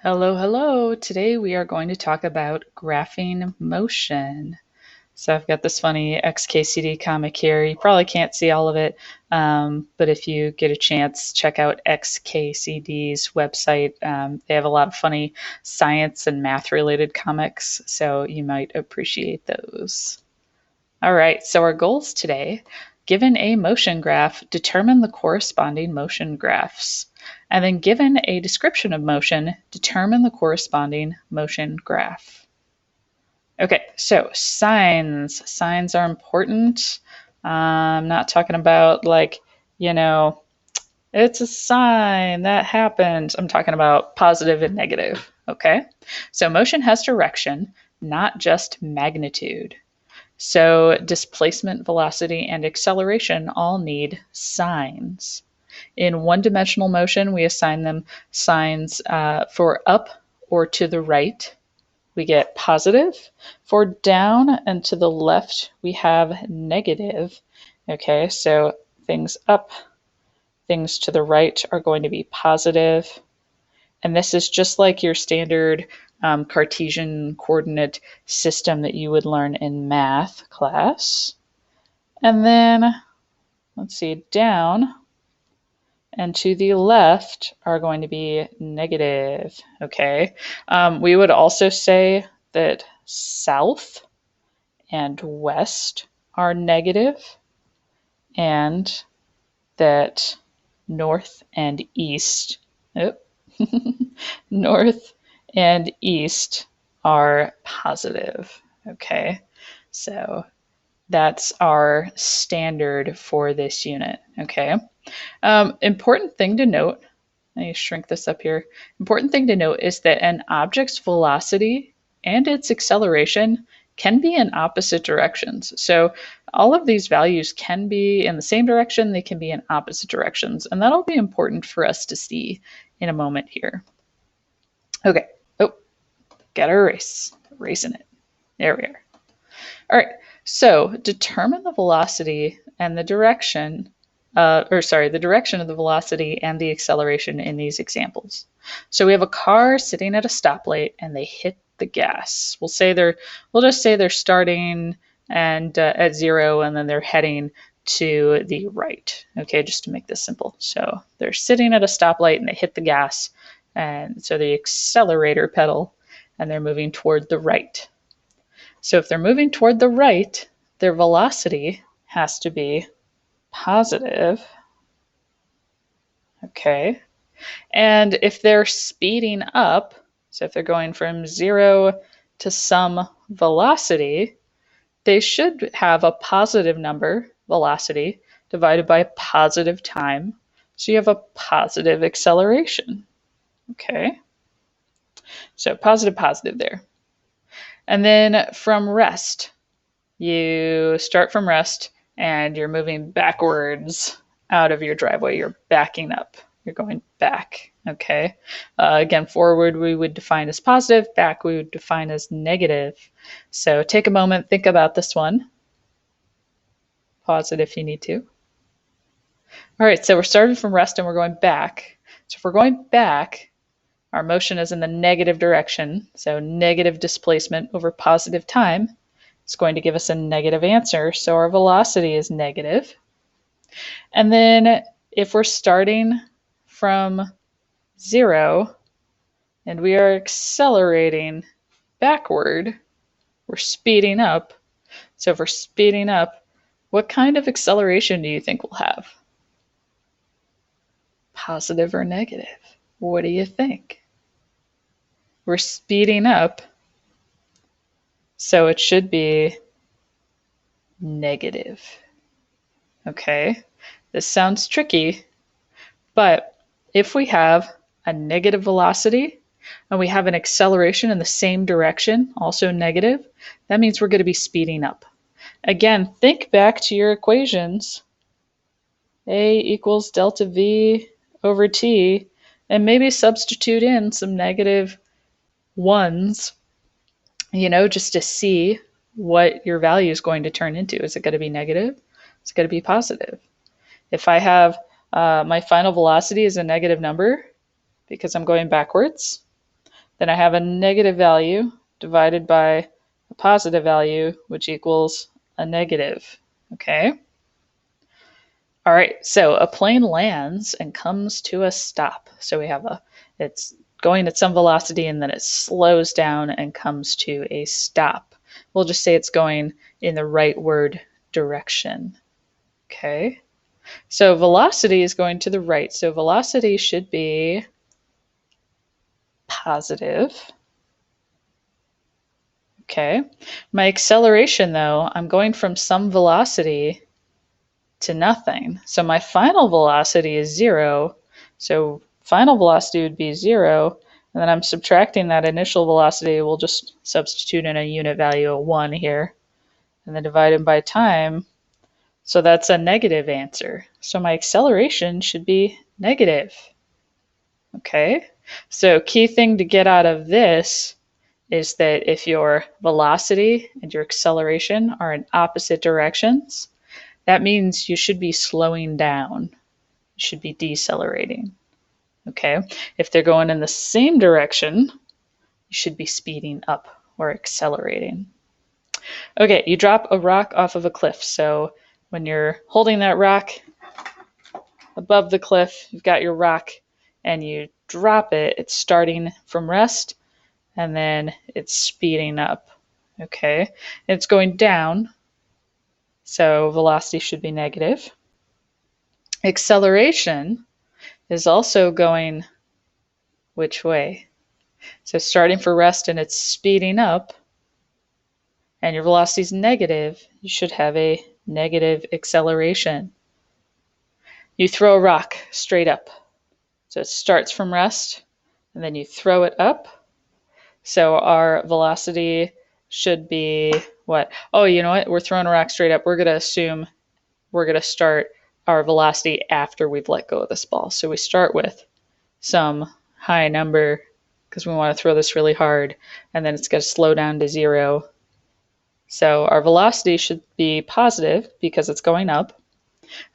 Hello, hello. Today we are going to talk about graphing motion. So I've got this funny XKCD comic here. You probably can't see all of it, but if you get a chance, check out XKCD's website. They have a lot of funny science and math related comics, so you might appreciate those. All right, so our goals today, given a motion graph, determine the corresponding motion graphs. And then given a description of motion, determine the corresponding motion graph. Okay, so signs. Signs are important. I'm not talking about you know, it's a sign that happened. I'm talking about positive and negative. Okay, so motion has direction, not just magnitude. So displacement, velocity, and acceleration all need signs. In one-dimensional motion, we assign them signs for up or to the right. We get positive. For down and to the left, we have negative. Okay, so things up, things to the right are going to be positive. And this is just like your standard Cartesian coordinate system that you would learn in math class. And then, let's see, down and to the left are going to be negative, okay? We would also say that south and west are negative, and that north and east, oh, north and east are positive, okay? So that's our standard for this unit, okay? Important thing to note, let me shrink this up here. Important thing to note is that an object's velocity and its acceleration can be in opposite directions. So all of these values can be in the same direction, they can be in opposite directions, and that'll be important for us to see in a moment here. Okay, oh, got to erasing it. There we are. All right, so determine the velocity and the direction, the direction of the velocity and the acceleration in these examples. So we have a car sitting at a stoplight and they hit the gas. We'll just say they're starting and at 0 and then they're heading to the right. Okay, just to make this simple. So they're sitting at a stoplight and they hit the gas, and so the accelerator pedal, and they're moving toward the right. So if they're moving toward the right, their velocity has to be positive. Okay. And if they're speeding up, so if they're going from 0 to some velocity, they should have a positive number, velocity, divided by a positive time. So you have a positive acceleration. Okay. So positive, positive there. And then from rest, you start from rest and you're moving backwards out of your driveway. You're backing up. You're going back. Okay. Again, forward we would define as positive, back we would define as negative. So take a moment, think about this one. Pause it if you need to. All right, so we're starting from rest and we're going back. So if we're going back, our motion is in the negative direction. So negative displacement over positive time. It's going to give us a negative answer, so our velocity is negative. And then if we're starting from 0 and we are accelerating backward, we're speeding up. So if we're speeding up, what kind of acceleration do you think we'll have? Positive or negative? What do you think? We're speeding up, so it should be negative. Okay, this sounds tricky, but if we have a negative velocity and we have an acceleration in the same direction, also negative, that means we're going to be speeding up. Again, think back to your equations. A equals delta V over T, and maybe substitute in some negative ones, just to see what your value is going to turn into. Is it going to be negative? Is it going to be positive? If I have my final velocity is a negative number because I'm going backwards, Then I have a negative value divided by a positive value, which equals a negative. Okay? All right, so a plane lands and comes to a stop. So we have it's going at some velocity and then it slows down and comes to a stop. We'll just say it's going in the rightward direction. Okay, so velocity is going to the right. So velocity should be positive. Okay, my acceleration though, I'm going from some velocity to nothing. So my final velocity is 0. So final velocity would be 0. And then I'm subtracting that initial velocity. We'll just substitute in a unit value of 1 here. And then divided by time. So that's a negative answer. So my acceleration should be negative. Okay? So key thing to get out of this is that if your velocity and your acceleration are in opposite directions, that means you should be slowing down. You should be decelerating. Okay? If they're going in the same direction, you should be speeding up or accelerating. Okay, you drop a rock off of a cliff. So when you're holding that rock above the cliff, you've got your rock and you drop it, it's starting from rest and then it's speeding up. Okay? It's going down, so velocity should be negative. Acceleration is also going which way? So starting for rest and it's speeding up and your velocity is negative, you should have a negative acceleration. You throw a rock straight up. So it starts from rest and then you throw it up. So our velocity should be what? Oh, you know what? We're throwing a rock straight up. We're going to assume we're going to start our velocity after we've let go of this ball. So we start with some high number because we want to throw this really hard, and then it's going to slow down to 0. So our velocity should be positive because it's going up.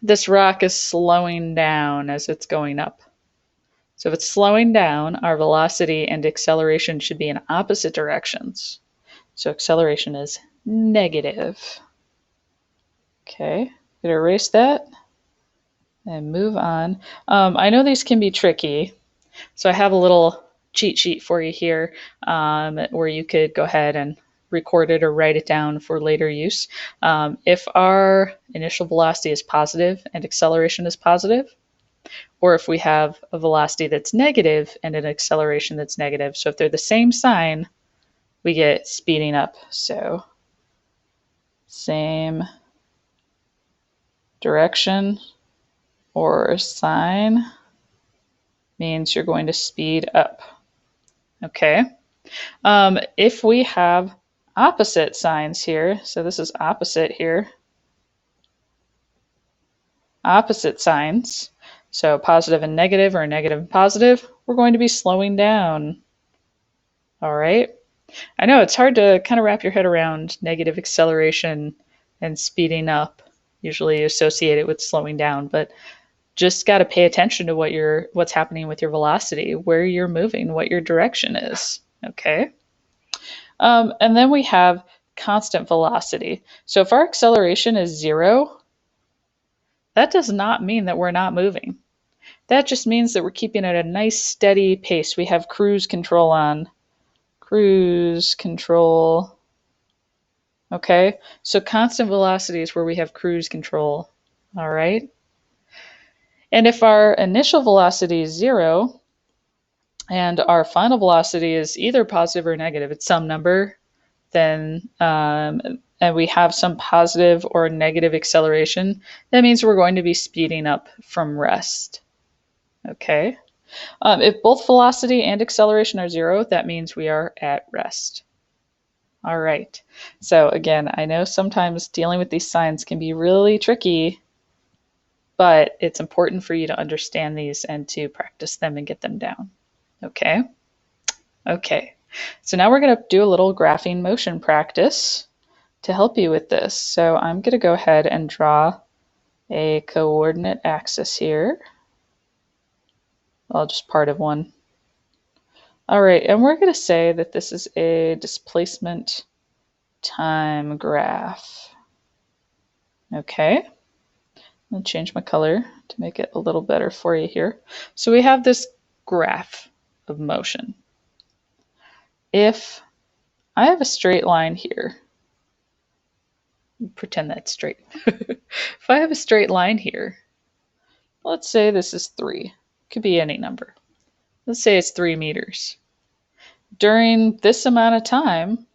This rock is slowing down as it's going up. So if it's slowing down, our velocity and acceleration should be in opposite directions. So acceleration is negative. Okay, I'm going to erase that and move on. I know these can be tricky, so I have a little cheat sheet for you here where you could go ahead and record it or write it down for later use. If our initial velocity is positive and acceleration is positive, or if we have a velocity that's negative and an acceleration that's negative. So if they're the same sign, we get speeding up. So same direction or sign means you're going to speed up. Okay. If we have opposite signs here, so this is opposite here, opposite signs, so positive and negative or negative and positive, we're going to be slowing down. All right. I know it's hard to kind of wrap your head around negative acceleration and speeding up. Usually you associate it with slowing down, but just got to pay attention to what's happening with your velocity, where you're moving, what your direction is. Okay. And then we have constant velocity. So if our acceleration is 0, that does not mean that we're not moving. That just means that we're keeping at a nice steady pace. We have cruise control on. Cruise control. Okay, so constant velocity is where we have cruise control. All right. And if our initial velocity is 0 and our final velocity is either positive or negative, it's some number, then and we have some positive or negative acceleration, that means we're going to be speeding up from rest. Okay. If both velocity and acceleration are 0, that means we are at rest. All right. So again, I know sometimes dealing with these signs can be really tricky, but it's important for you to understand these and to practice them and get them down. Okay? Okay. So now we're going to do a little graphing motion practice to help you with this. So I'm going to go ahead and draw a coordinate axis here. Well, just part of one. All right, and we're going to say that this is a displacement time graph. Okay, I'll change my color to make it a little better for you here. So we have this graph of motion. If I have a straight line here, pretend that's straight. If I have a straight line here, let's say this is 3. Could be any number. Let's say it's 3 meters. During this amount of time,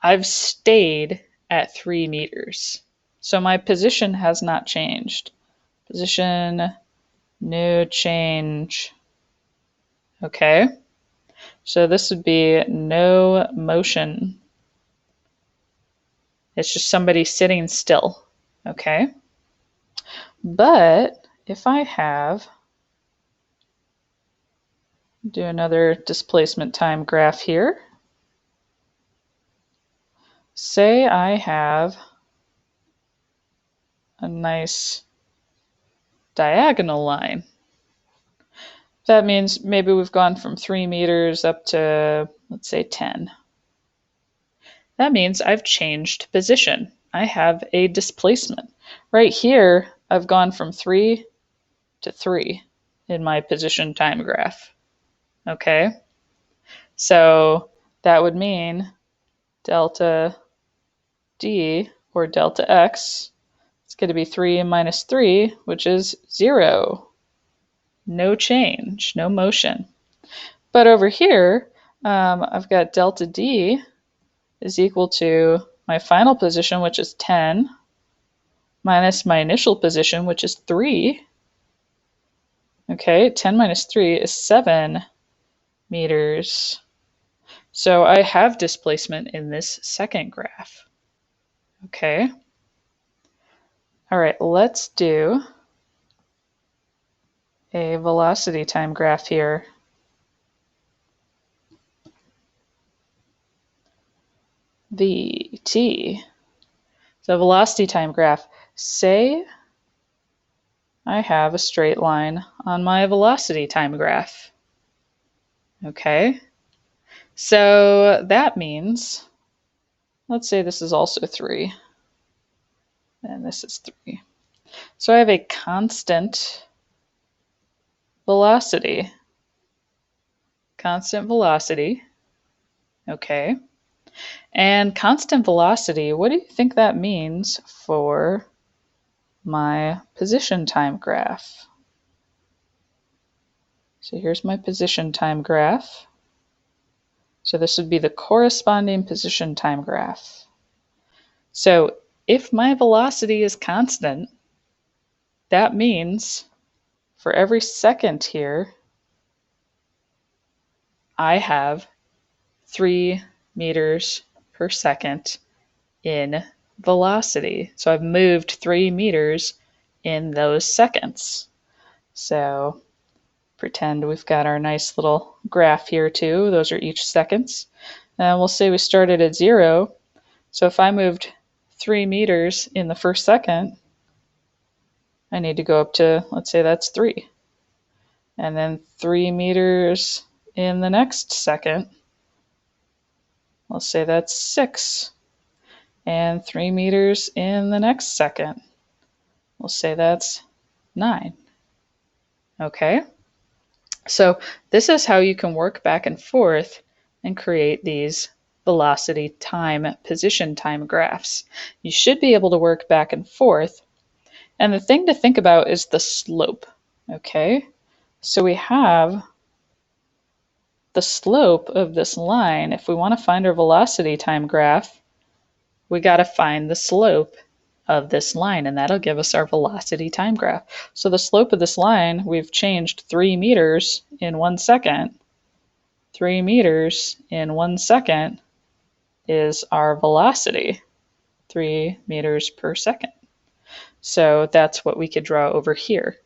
I've stayed at 3 meters. So my position has not changed. Position, no change. Okay, so this would be no motion. It's just somebody sitting still. Okay, but if I do another displacement time graph here. Say I have a nice diagonal line. That means maybe we've gone from 3 meters up to, let's say, 10. That means I've changed position. I have a displacement. Right here, I've gone from 3 to 3 in my position time graph. Okay, so that would mean delta d, or delta x, it's going to be 3 minus 3, which is 0. No change, no motion. But over here, I've got delta d is equal to my final position, which is 10, minus my initial position, which is 3. Okay, 10 minus 3 is 7 meters. So I have displacement in this second graph. Okay. All right, let's do a velocity time graph here. VT. So velocity time graph. Say I have a straight line on my velocity time graph. Okay, so that means, let's say this is also 3, and this is 3. So I have a constant velocity. Constant velocity. Okay. And constant velocity, what do you think that means for my position time graph? So here's my position time graph. So this would be the corresponding position time graph. So if my velocity is constant, that means for every second here, I have 3 meters per second in velocity. So I've moved 3 meters in those seconds. So pretend we've got our nice little graph here too. Those are each seconds. And we'll say we started at 0. So if I moved 3 meters in the first second, I need to go up to, let's say that's 3. And then 3 meters in the next second, let's say that's 6. And 3 meters in the next second, we'll say that's 9. Okay, so this is how you can work back and forth and create these velocity time position time graphs. You should be able to work back and forth. And the thing to think about is the slope. Okay, so we have the slope of this line. If we want to find our velocity time graph, we got to find the slope of this line, and that'll give us our velocity time graph. So the slope of this line, we've changed 3 meters in 1 second. 3 meters in 1 second is our velocity, 3 meters per second. So that's what we could draw over here.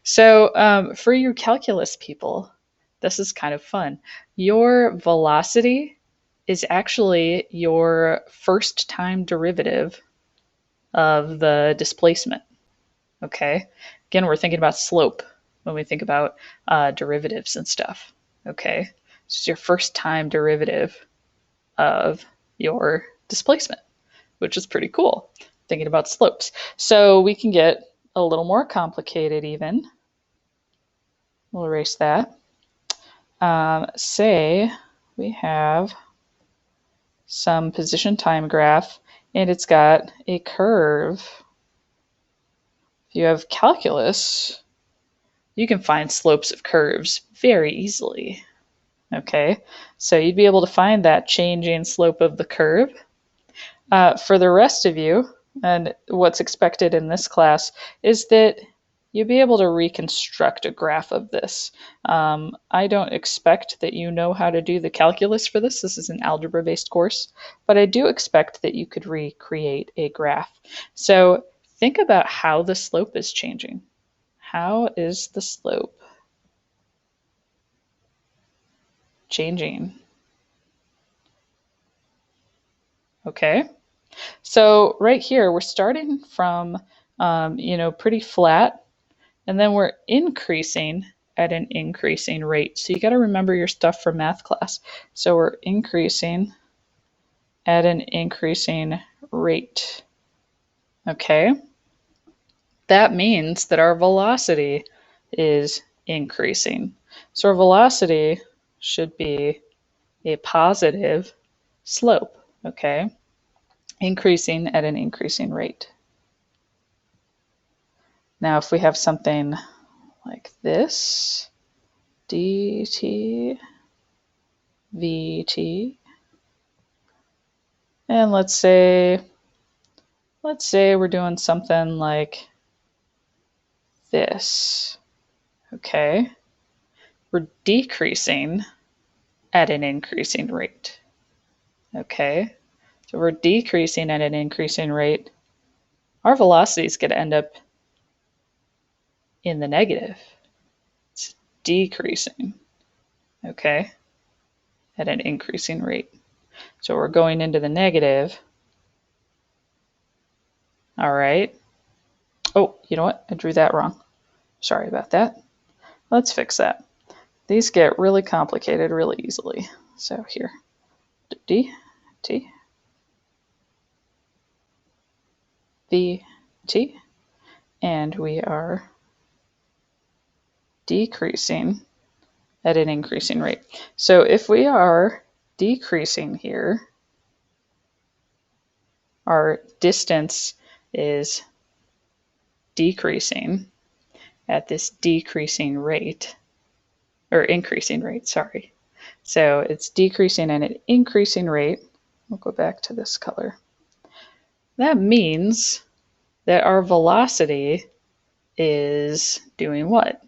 So for your calculus people, this is kind of fun. Your velocity is actually your first time derivative of the displacement. Okay, again, we're thinking about slope when we think about derivatives and stuff. Okay, this is your first time derivative of your displacement, which is pretty cool, thinking about slopes. So we can get a little more complicated even. We'll erase that. Say we have some position time graph and it's got a curve. If you have calculus, you can find slopes of curves very easily. Okay, so you'd be able to find that changing slope of the curve. For the rest of you, and what's expected in this class is that you'll be able to reconstruct a graph of this. I don't expect that you know how to do the calculus for this. This is an algebra-based course, but I do expect that you could recreate a graph. So think about how the slope is changing. How is the slope changing? Okay, so right here we're starting from pretty flat, and then we're increasing at an increasing rate. So you got to remember your stuff from math class. So we're increasing at an increasing rate. Okay, that means that our velocity is increasing. So our velocity should be a positive slope. Okay, increasing at an increasing rate. Now, if we have something like this, dt, vt, and let's say we're doing something like this. Okay, we're decreasing at an increasing rate. Okay, so we're decreasing at an increasing rate. Our velocity is going to end up in the negative. It's decreasing, okay, at an increasing rate. So we're going into the negative. All right. Oh, you know what? I drew that wrong. Sorry about that. Let's fix that. These get really complicated really easily. So here, d, t, v, t, and we are decreasing at an increasing rate. So if we are decreasing here, our distance is decreasing at this decreasing rate, or increasing rate, sorry. So it's decreasing at an increasing rate. We'll go back to this color. That means that our velocity is doing what?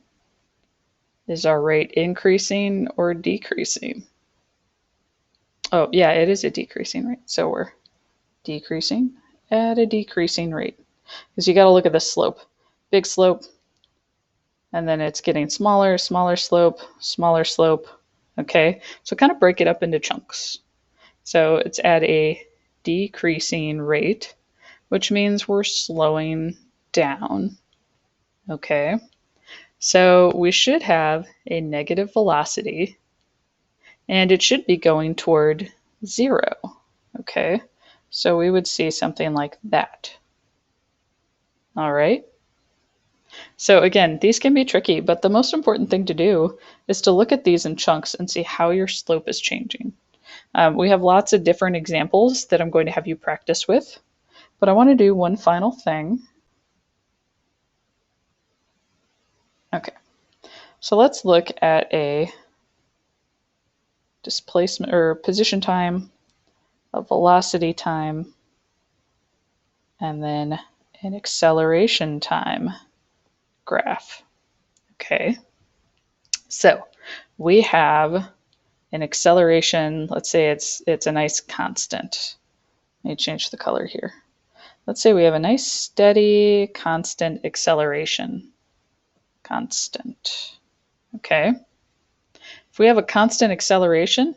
Is our rate increasing or decreasing? Oh, yeah, it is a decreasing rate. So we're decreasing at a decreasing rate. Because you got to look at the slope. Big slope, and then it's getting smaller, smaller slope, smaller slope. Okay, so kind of break it up into chunks. So it's at a decreasing rate, which means we're slowing down. Okay, so we should have a negative velocity, and it should be going toward 0. Okay, so we would see something like that. All right. So again, these can be tricky, but the most important thing to do is to look at these in chunks and see how your slope is changing. We have lots of different examples that I'm going to have you practice with, but I want to do one final thing. Okay, so let's look at a displacement or position time, a velocity time, and then an acceleration time graph. Okay, so we have an acceleration. Let's say it's a nice constant. Let me change the color here. Let's say we have a nice steady constant acceleration. Constant. Okay. If we have a constant acceleration,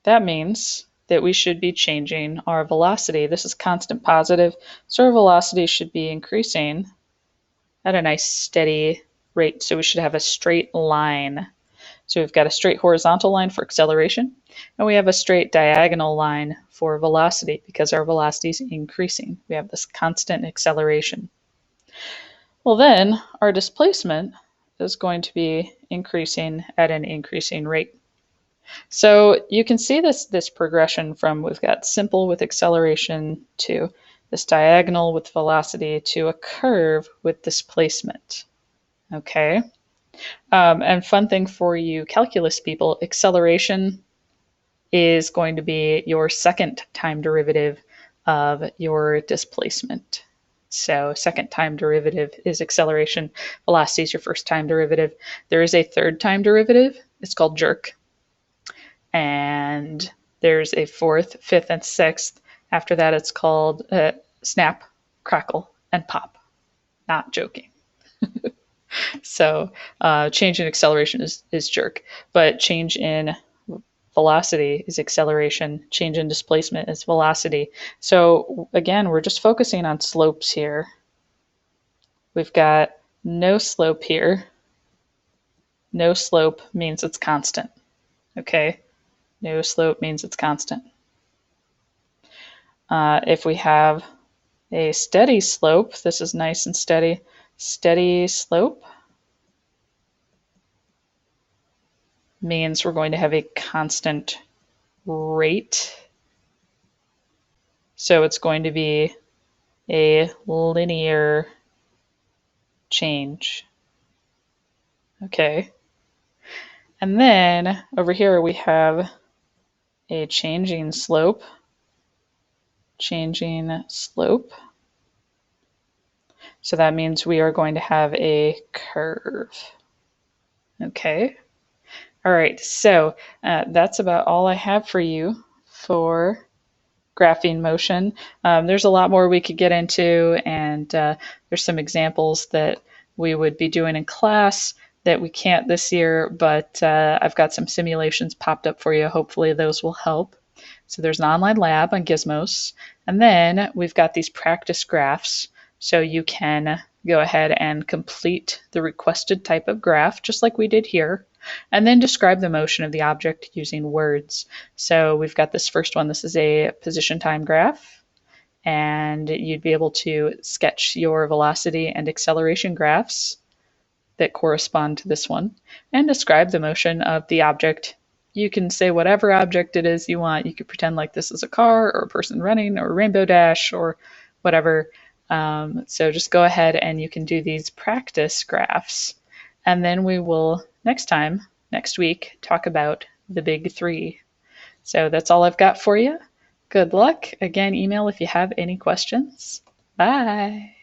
that means that we should be changing our velocity. This is constant positive, so our velocity should be increasing at a nice steady rate. So we should have a straight line. So we've got a straight horizontal line for acceleration, and we have a straight diagonal line for velocity because our velocity is increasing. We have this constant acceleration. Well, then our displacement is going to be increasing at an increasing rate. So you can see this progression from we've got simple with acceleration to this diagonal with velocity to a curve with displacement. Okay. And fun thing for you calculus people, acceleration is going to be your second time derivative of your displacement. So second time derivative is acceleration. Velocity is your first time derivative. There is a third time derivative. It's called jerk. And there's a fourth, fifth, and sixth. After that, it's called snap, crackle, and pop. Not joking. So change in acceleration is jerk, but change in velocity is acceleration. Change in displacement is velocity. So again, we're just focusing on slopes here. We've got no slope here. No slope means it's constant. Okay? No slope means it's constant. If we have a steady slope, this is nice and steady. Steady slope means we're going to have a constant rate. So it's going to be a linear change. Okay. And then over here we have a changing slope. Changing slope. So that means we are going to have a curve. Okay. All right, so that's about all I have for you for graphing motion. There's a lot more we could get into, and there's some examples that we would be doing in class that we can't this year, but I've got some simulations popped up for you. Hopefully those will help. So there's an online lab on Gizmos, and then we've got these practice graphs, so you can go ahead and complete the requested type of graph, just like we did here, and then describe the motion of the object using words. So we've got this first one. This is a position time graph, and you'd be able to sketch your velocity and acceleration graphs that correspond to this one and describe the motion of the object. You can say whatever object it is you want. You could pretend like this is a car or a person running or a rainbow dash or whatever. So just go ahead and you can do these practice graphs. And then we will next week, talk about the big three. So that's all I've got for you. Good luck. Again, email if you have any questions. Bye.